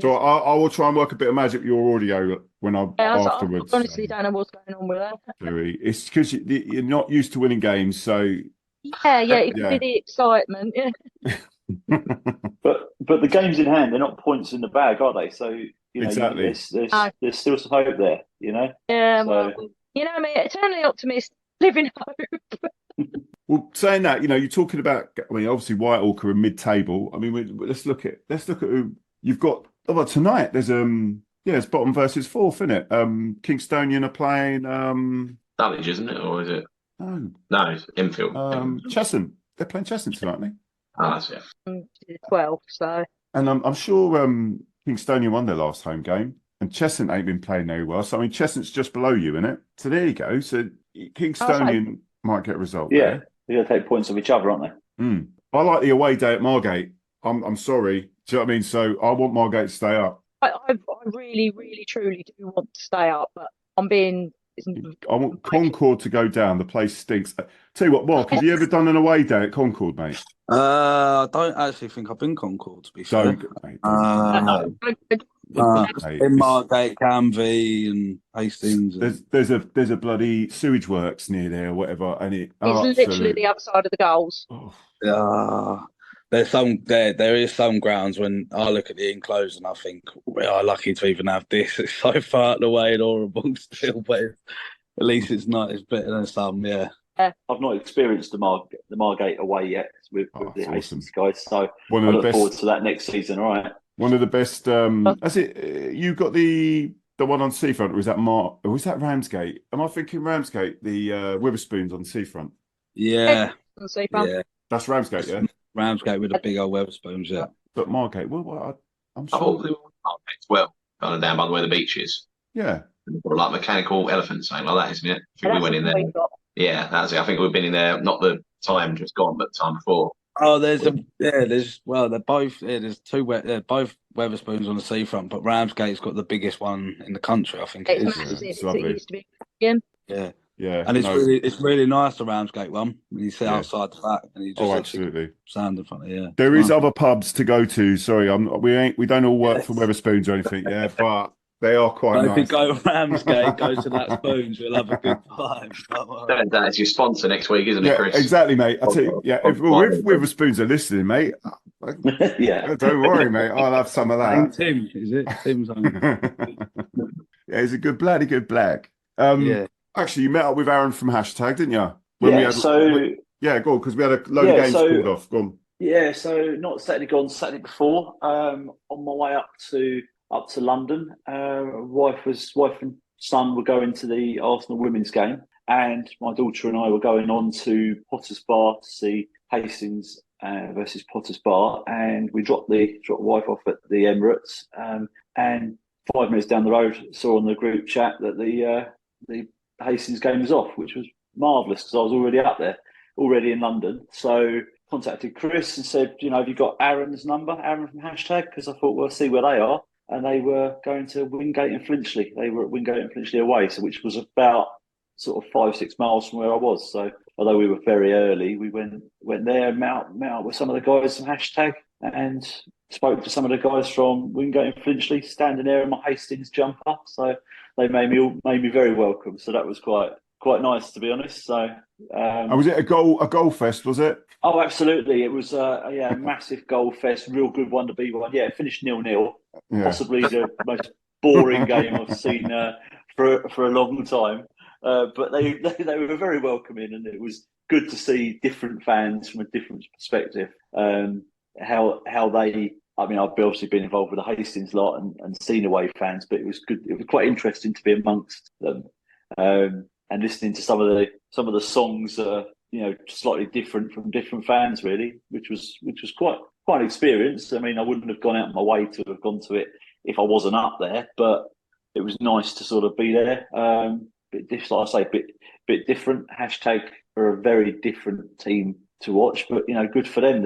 So I will try and work a bit of magic with your audio when afterwards. I honestly don't know what's going on with that. It's because you're not used to winning games, so it could be the excitement. Yeah. But the games in hand, they're not points in the bag, are they? So exactly, there's still some hope there, you know. Yeah, well, you know, I mean, eternally optimistic, living hope. Well, saying that, you know, you're talking about. I mean, obviously Whitehawk are in mid-table. I mean, let's look at who you've got. Oh, well, tonight there's it's bottom versus 4th, isn't it? Kingstonian are playing Dulwich, isn't it, or is it? No, it's Enfield. Cheshunt. They're playing Cheshunt tonight, aren't they? Oh, that's it. 12, so. And I'm sure Kingstonian won their last home game, and Cheshunt ain't been playing very well. So I mean, Cheshunt's just below you, isn't it? So there you go. So Kingstonian might get a result. Yeah, they're going to take points of each other, aren't they? I like the away day at Margate. I'm sorry. Do you know what I mean? So I want Margate to stay up. I really, really, truly do want to stay up, but I'm being. I want Concord to go down. The place stinks. Tell you what, Mark, have you ever done an away day at Concord, mate? I don't actually think I've been Concord, to be fair. Don't. In Margate, Canvey, and Hastings. There's a bloody sewage works near there or whatever, and it's literally the other side of the goals. There is some grounds when I look at the enclosed and I think we are lucky to even have this. It's so far away and horrible still, but at least it's not. It's better than some. Yeah. I've not experienced the Margate away yet with the Hastings guys, so I look forward to that next season. All right. One of the best. Has it? You got the one on Seafront, or was that was that Ramsgate? Am I thinking Ramsgate? The Witherspoons on Seafront. Yeah. On Seafront. Yeah. That's Ramsgate, yeah. Ramsgate with the big old Witherspoons, yeah. But Margate, I'm sure. Margate as well, kind of down by where the beach is. Yeah. Or like mechanical elephants, something like that, isn't it? I think we went in there. Yeah, that's it. I think we've been in there, not the time just gone, but the time before. Oh, they're both. Yeah, there's two. They're both Wetherspoons on the seafront, but Ramsgate's got the biggest one in the country. I think it is. It's lovely. It used to be again. Yeah, and it's really nice, the Ramsgate one. You sit outside the back and you just absolutely stand in front of you. There is other pubs to go to. Sorry, we don't all work for Wetherspoons or anything. Yeah, but they are quite nice. If you go Ramsgate, go to that Spoons, you'll have a good time. That's your sponsor next week, isn't it, Chris? Exactly, mate. I tell you, if Wetherspoons are listening, mate, don't worry, mate. I'll have some of that. Tim, is it? Tim's on. Yeah, he's a good bloody good black. Actually, you met up with Aaron from Hashtag, didn't you? Go on, because we had a load of games called off. Go on. Yeah, so not Saturday gone, Saturday before. On my way up to London, wife and son were going to the Arsenal women's game, and my daughter and I were going on to Potters Bar to see Hastings versus Potters Bar, and we dropped wife off at the Emirates, and 5 minutes down the road saw on the group chat that the Hastings game was off, which was marvellous because I was already up there, already in London. So contacted Chris and said, have you got Aaron's number, Aaron from Hashtag? Because I thought, see where they are. And they were going to Wingate and Flinchley. They were at Wingate and Flinchley away, which was about sort of 5-6 miles from where I was. So although we were very early, we went there, met up with some of the guys from Hashtag and spoke to some of the guys from Wingate and Flinchley, standing there in my Hastings jumper. So they made me very welcome. So that was quite nice, to be honest. So and was it a goal fest? Was it? Oh, absolutely. It was a massive goal fest, real good one to be one. Yeah, it finished 0-0. Yeah. Possibly the most boring game I've seen for a long time. But they were very welcoming, and it was good to see different fans from a different perspective. How they. I mean, I've obviously been involved with the Hastings lot and seen away fans, but it was good. It was quite interesting to be amongst them and listening to some of the songs that are, slightly different from different fans, really, which was quite an experience. I mean, I wouldn't have gone out of my way to have gone to it if I wasn't up there, but it was nice to sort of be there. Like I say, bit different. Hashtag are a very different team to watch, but good for them.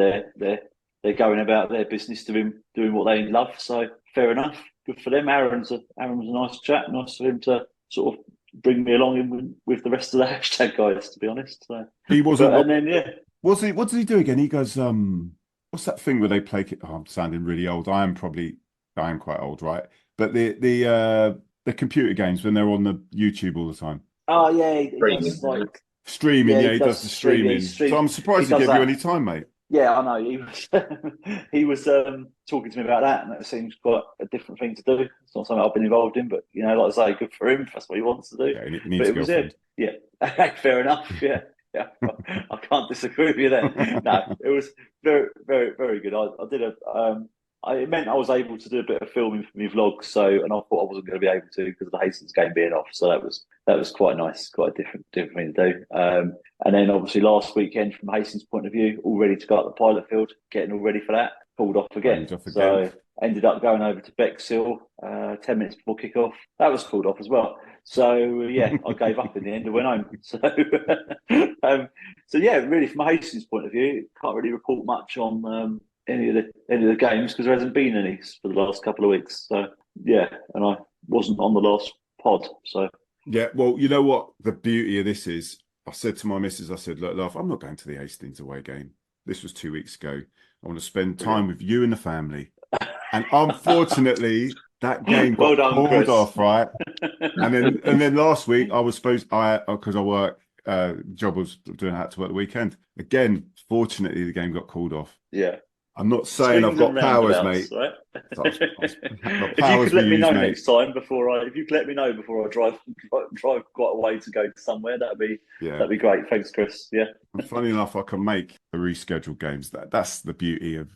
They're going about their business, doing what they love. So fair enough. Good for them. Aaron's a nice chap. Nice for him to sort of bring me along with the rest of the Hashtag guys, to be honest. So he wasn't. And then What does he do again? He goes, what's that thing where they play? I'm sounding really old. I am quite old, right? But the computer games when they're on the YouTube all the time. Oh yeah, he does, streaming. Yeah, he does the streaming. So I'm surprised he gave you any time, mate. Yeah, I know. He was talking to me about that, and that seems quite a different thing to do. It's not something I've been involved in, but like I say, good for him. If that's what he wants to do. Yeah, he needs but it was it. Yeah, fair enough. Yeah. I can't disagree with you there. No, it was very, very, very good. I did it meant I was able to do a bit of filming for my vlog, and I thought I wasn't going to be able to because of the Hastings game being off. So that was quite nice, quite a different thing to do. And then obviously last weekend, from Hastings' point of view, all ready to go up the pilot field, getting all ready for that, pulled off again. So ended up going over to Bexhill 10 minutes before kick-off. That was pulled off as well. So yeah, I gave up in the end and went home. So yeah, really from a Hastings' point of view, can't really report much on any of the games because there hasn't been any for the last couple of weeks. So yeah, and I wasn't on the last pod. So yeah, well, you know what the beauty of this is? I said to my missus, I said, look, love, I'm not going to the Hastings away game. This was 2 weeks ago. I want to spend time with you and the family. And unfortunately, that game Well got done, called Chris. off, right? And then last week I was supposed because I work job was doing I had to work the weekend. Again, fortunately the game got called off. Yeah. I'm not saying I've Swings got and powers, roundabouts, mate. right? If If you could let me know next time before I drive quite a way to go to somewhere, that'd be great. Thanks, Chris. Yeah. And funny enough, I can make the rescheduled games. That's the beauty of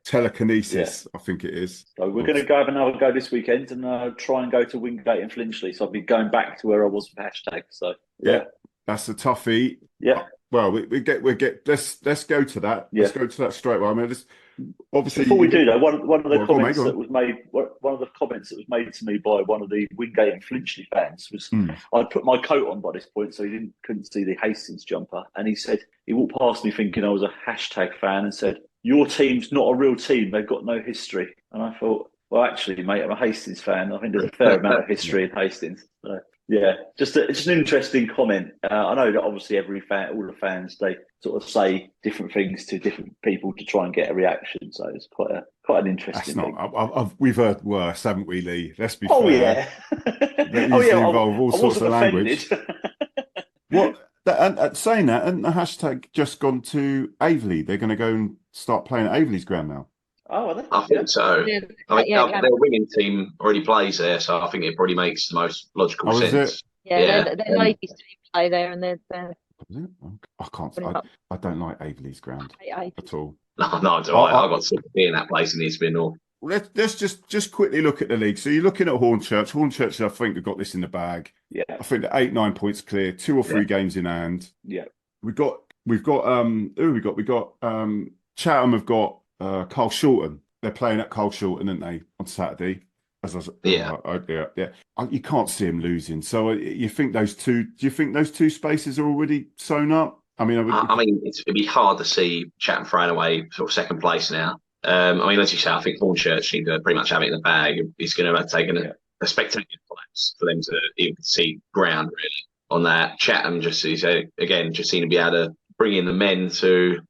telekinesis. Yeah. I think it is. So we're going to go have another go this weekend and try and go to Wingate and Flinchley. So I'll be going back to where I was for hashtag. So yeah, that's a toughie. Yeah. Well, we get. Let's go to that. Yeah. Let's go to that straight away. I mean, obviously, before we do though, one of the comments that was made to me by one of the Wingate and Flinchley fans was I'd put my coat on by this point, so he couldn't see the Hastings jumper, and he said he walked past me thinking I was a hashtag fan and said, "Your team's not a real team; they've got no history." And I thought, well, actually, mate, I'm a Hastings fan. I think there's a fair amount of history in Hastings. So, yeah, just an interesting comment. I know that obviously all the fans, they sort of say different things to different people to try and get a reaction. So it's quite an interesting thing. We've heard worse, haven't we, Lee? Let's be fair. Yeah. Involve all sorts of language. What? And saying that, and the hashtag just gone to Aveley. They're going to go and start playing at Aveley's ground now. Oh, are they? I think so. Yeah. I mean, their winning team already plays there, so I think it probably makes the most logical sense. Yeah, their ladies team play there, and they're I can't. I don't like Aveley's ground at all. No, I got sympathy in that place in the East North. Let's just quickly look at the league. So you're looking at Hornchurch. Hornchurch, I think, have got this in the bag. Yeah. I think they're 8-9 points clear, 2 or 3 games in hand. Yeah. We've got who we got Chatham have got Carl Shorten. They're playing at Carl Shorten, aren't they, on Saturday? You can't see them losing. So you think those two? Do you think those two spaces are already sewn up? I mean, it'd be hard to see Chatham throwing away sort of second place now. I mean, as you say, I think Hornchurch seem to pretty much have it in the bag. It's going to have taken a spectacular place for them to even see ground really on that. Chatham just seem to be able to bring in the men to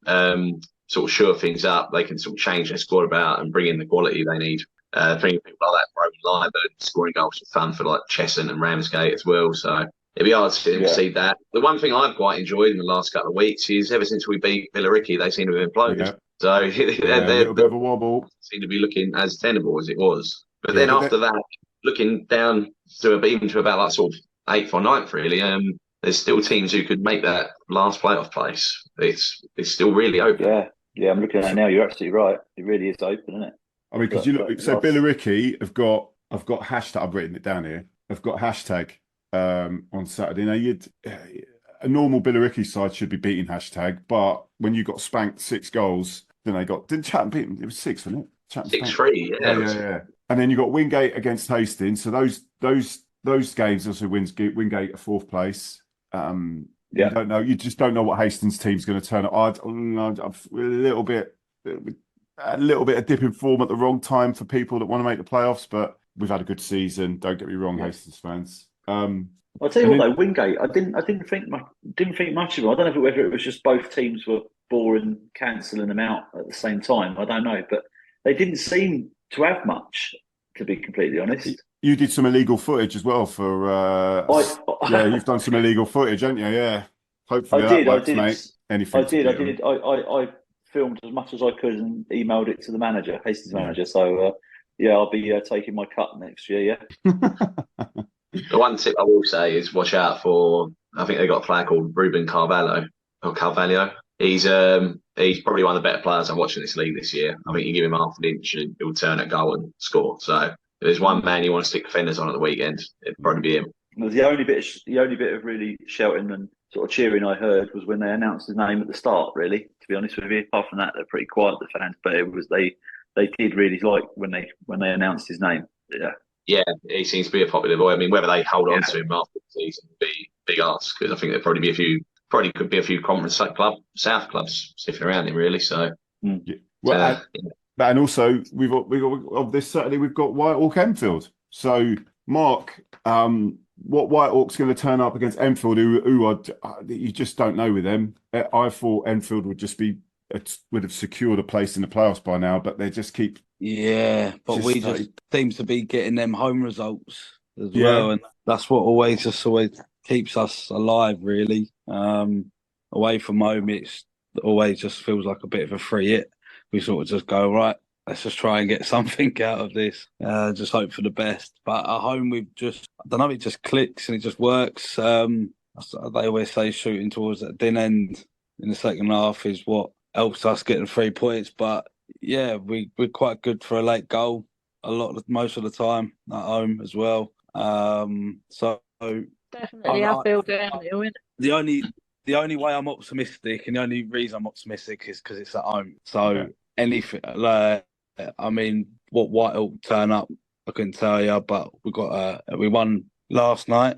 sort of shore things up. They can sort of change their squad about and bring in the quality they need. Bringing people like that, Rowan Lyburn, scoring goals for fun for like Chesson and Ramsgate as well. So it'd be hard to see that. The one thing I've quite enjoyed in the last couple of weeks is ever since we beat Billericay, they seem to have imploded. Yeah. So a little bit of a wobble. Seem to be looking as tenable as it was. But then after that, looking down to about like sort of 8th or 9th, really, there's still teams who could make that last playoff place. It's still really open. Yeah, I'm looking at it now. You're absolutely right. It really is open, isn't it? I mean, because you look, so Billericay I've got hashtag. I've written it down here. I've got hashtag on Saturday. Now, a normal Billericay side should be beating hashtag, but when you got spanked 6 goals, then didn't Chatham beat them? It was 6, wasn't it? 6-3. Yeah. And then you got Wingate against Hastings. So those games also Wingate a 4th place. You don't know. You just don't know what Hastings team's going to turn up. I'm a little bit of dip in form at the wrong time for people that want to make the playoffs, but we've had a good season. Don't get me wrong, Hastings fans. I'll tell you what though, Wingate, I didn't think much of it. I don't know whether it was just both teams were boring, cancelling them out at the same time. I don't know, but they didn't seem to have much, to be completely honest. You did some illegal footage as well for. You've done some illegal footage, haven't you? Yeah. Hopefully that works, mate. Anything. I filmed as much as I could and emailed it to the manager, Hastings manager. So I'll be taking my cut next year. Yeah. The one tip I will say is watch out for. I think they got a player called Ruben Carvalho. He's probably one of the better players I've watched in this league this year. I think you give him half an inch and he'll turn a goal and score. So if there's one man you want to stick defenders on at the weekend, it'd probably be him. The only bit of really shouting and sort of cheering I heard was when they announced his name at the start. Really, to be honest with you, apart from that, they're pretty quiet, the fans. But it was they did really like when they announced his name. Yeah, he seems to be a popular boy. I mean, whether they hold on to him after the season would be big ask, because I think there'd probably could be a few conference South clubs sniffing around him, really. So, and also we've got this Saturday we've got Whitehawk Enfield. So, Mark, what Whitehawk's going to turn up against Enfield, who you just don't know with them. I thought Enfield would just be would have secured a place in the playoffs by now, but they just keep. Yeah, but just we just seem to be getting them home results as Yeah. well, and that's what always keeps us alive, really. Away from home, it's always just feels like a bit of a free hit. We sort of just go, right, let's just try and get something out of this. Just hope for the best. But at home, I don't know, it just clicks and it just works. They always say shooting towards that thin end in the second half is what helps us getting 3 points. But yeah, we're quite good for a late goal most of the time at home as well. So definitely, I feel downhill. The only way I'm optimistic, and the only reason I'm optimistic, is because it's at home. So anything, I mean, what Whitehawk turn up, I couldn't tell you, but we won last night.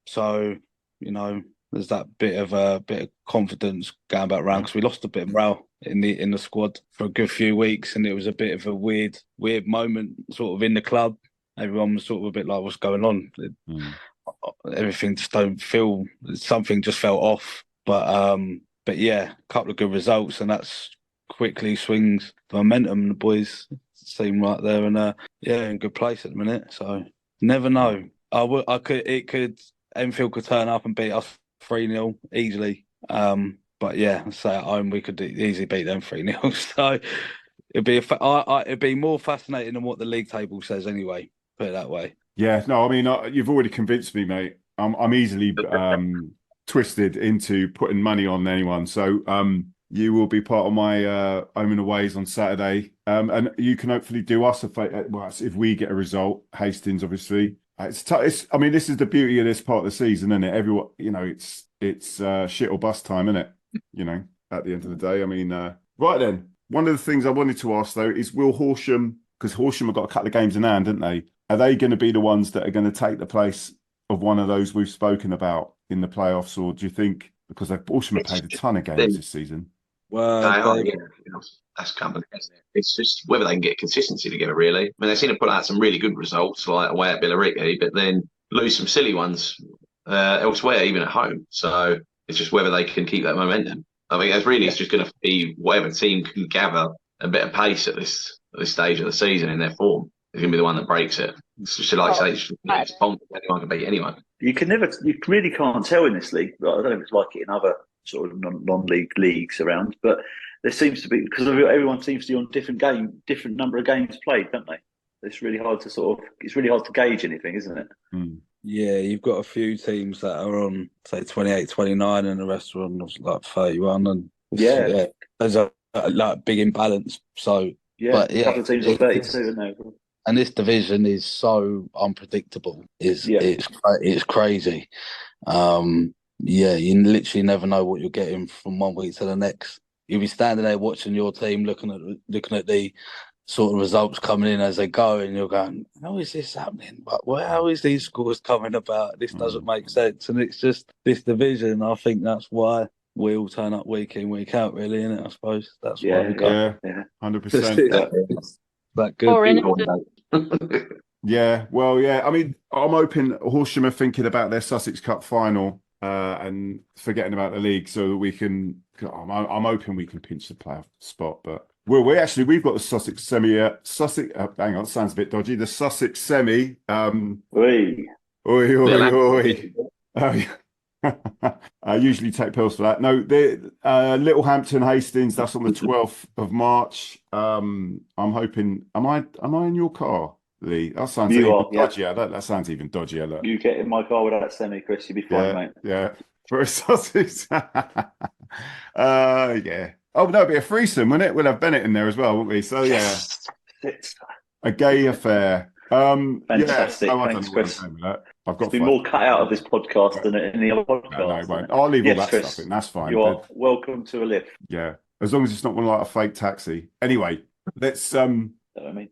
So there's that bit of confidence going back round, because we lost a bit of morale in the squad for a good few weeks, and it was a bit of a weird moment sort of in the club. Everyone was sort of a bit like, what's going on? Everything just something just felt off. But yeah, a couple of good results, and that's quickly swings the momentum. The boys seem right there, and in good place at the minute. So never know. Enfield could turn up and beat us 3-0 easily. But yeah, say at home we could easily beat them 3-0. So it'd be more fascinating than what the league table says anyway. Put it that way. Yeah, no, I mean, you've already convinced me, mate. I'm easily twisted into putting money on anyone. So you will be part of my home and aways on Saturday, and you can hopefully do us if we get a result. Hastings, obviously, it's I mean, this is the beauty of this part of the season, isn't it? Everyone, it's shit or bust time, isn't it? At the end of the day, I mean, right then. One of the things I wanted to ask though is, will Horsham, because Horsham have got a couple of games in hand, didn't they? Are they going to be the ones that are going to take the place of one of those we've spoken about in the playoffs, or do you think, because Horsham have played a ton of games this season? Well, that's coming. It's just whether they can get consistency together, really. I mean, they seem to put out some really good results, like away at Billericay, but then lose some silly ones elsewhere, even at home. So it's just whether they can keep that momentum. I think it's just going to be whatever team can gather a bit of pace at this stage of the season in their form is going to be the one that breaks it. It's just like I say, anyone can beat anyone. You really can't tell in this league. I don't know if it's like it in other sort of non-league leagues around, but there seems to be, because everyone seems to be on different number of games played, don't they? It's really hard to gauge anything, isn't it? Mm. Yeah, you've got a few teams that are on, say, 28, 29, and the rest are on like 31, and there's a big imbalance. So a couple of teams on 32, isn't there? And this division is so unpredictable. It's crazy. You literally never know what you're getting from one week to the next. You'll be standing there watching your team, looking at the sort of results coming in as they go, and you're going, how is this happening? But how is these scores coming about? This doesn't make sense. And it's just this division. I think that's why we all turn up week in, week out, really, isn't it? I suppose that's why we go. Yeah, 100%. That good. Yeah, well, yeah. I mean, I'm hoping Horsham are thinking about their Sussex Cup final and forgetting about the league, so that we can. I'm hoping we can pinch the playoff spot, but we've got the Sussex semi. Hang on, sounds a bit dodgy. The Sussex semi. Oi. I usually take pills for that. No, the Littlehampton Hastings. That's on the 12th of March. I'm hoping. Am I in your car, Lee? That sounds dodgier. That sounds even dodgier. Look. You get in my car with that semi, Chris. You'll be fine, mate. Yeah, for a Sussex. Yeah. Oh no, it'll be a threesome, wouldn't it? We'll have Bennett in there as well, won't we? So yeah, a gay affair. Fantastic. Thanks, Chris. I've got more cut out of this podcast than any other podcast. No, it won't. I'll leave all that Chris, stuff in. That's fine. You are welcome to a lift. Yeah, as long as it's not one like a fake taxi. Anyway, let's. You know what I mean?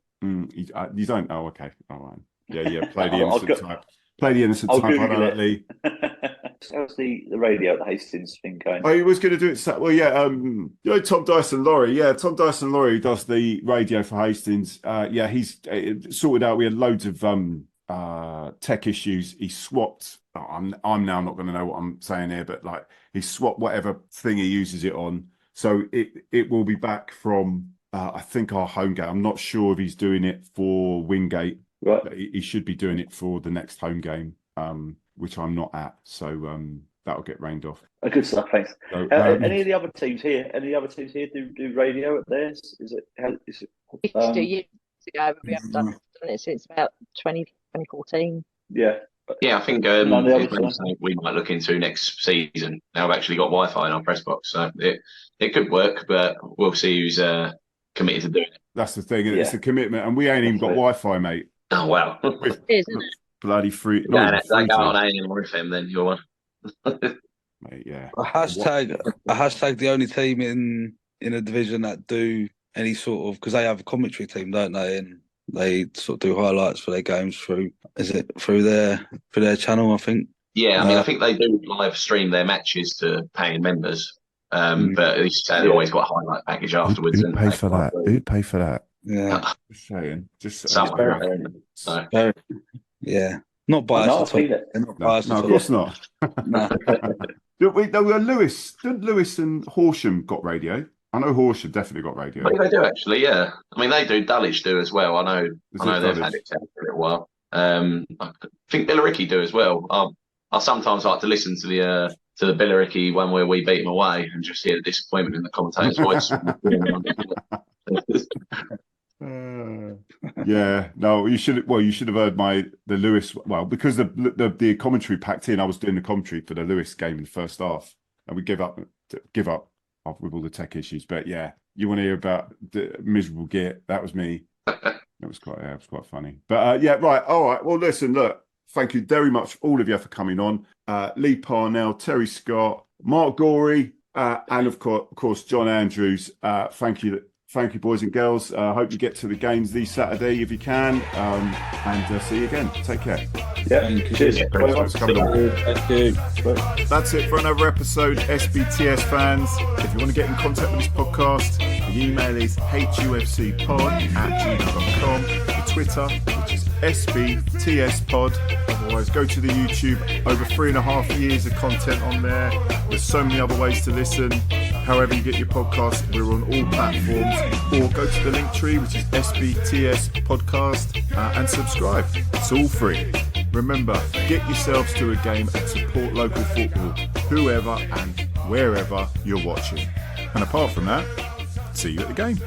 You don't. Oh, okay. All right. Yeah. Play the innocent type. Play the innocent type. I don't Lee. How's the radio at the Hastings thing going? Oh, he was going to do it. Well, yeah. Tom Dyson-Laurie. Yeah, Tom Dyson-Laurie does the radio for Hastings. He's sorted out. We had loads of tech issues. He swapped. I'm now not going to know what I'm saying here, but like he swapped whatever thing he uses it on So it will be back from, I think, our home game. I'm not sure if he's doing it for Wingate. Right. But he should be doing it for the next home game, which I'm not at. So that'll get rained off. Good stuff, thanks. So, any of the other teams here? Do radio at theirs? Is it? Years ago, but we haven't done it since about 2014. Yeah. Yeah, I think it's something we might look into next season. Now I've actually got Wi-Fi in our press box, so it could work, but we'll see who's committed to doing it. That's the thing. It's a commitment, and we ain't even got Wi-Fi, mate. Oh wow! It is, isn't it? Bloody free. That go on AM or FM, then you're one. Mate, yeah. A hashtag the only team in a division that do any sort of, because they have a commentary team, don't they? And they sort of do highlights for their games through their channel, I think. Yeah, I mean, I think they do live stream their matches to paying members, but at least they've always got a highlight package afterwards. Who'd pay for that? Who'd pay for that? Yeah, just saying. Yeah, not biased at all. Not biased no, at of course not. No. Lewis and Horsham got radio. I know Horsham definitely got radio. They do actually, yeah. I mean, they do. Dulwich do as well. I know they've had it for a little while. I think Billericay do as well. I sometimes like to listen to the Billericay one where we beat them away and just hear the disappointment in the commentator's voice. Yeah, no, you should have heard the Lewis. Well, because the commentary packed in, I was doing the commentary for the Lewis game in the first half, and we give up with all the tech issues. But yeah, you want to hear about the miserable git? That was me. It was quite funny. But yeah, right, all right. Well, listen, look, thank you very much, all of you, for coming on. Lee Parnell, Terry Scott, Mark Gorry, and of course John Andrews. Thank you, boys and girls. Hope you get to the games this Saturday if you can. And see you again. Take care. Yeah. Cheers. Thank you. That's it for another episode, SBTS fans. If you want to get in contact with this podcast, the email is hufcpod@gmail.com. The Twitter, which is SBTSpod. Otherwise, go to the YouTube. Over 3.5 years of content on there. There's so many other ways to listen. However you get your podcast, we're on all platforms. Or go to the link tree, which is SBTS Podcast, and subscribe. It's all free. Remember, get yourselves to a game and support local football, whoever and wherever you're watching. And apart from that, see you at the game.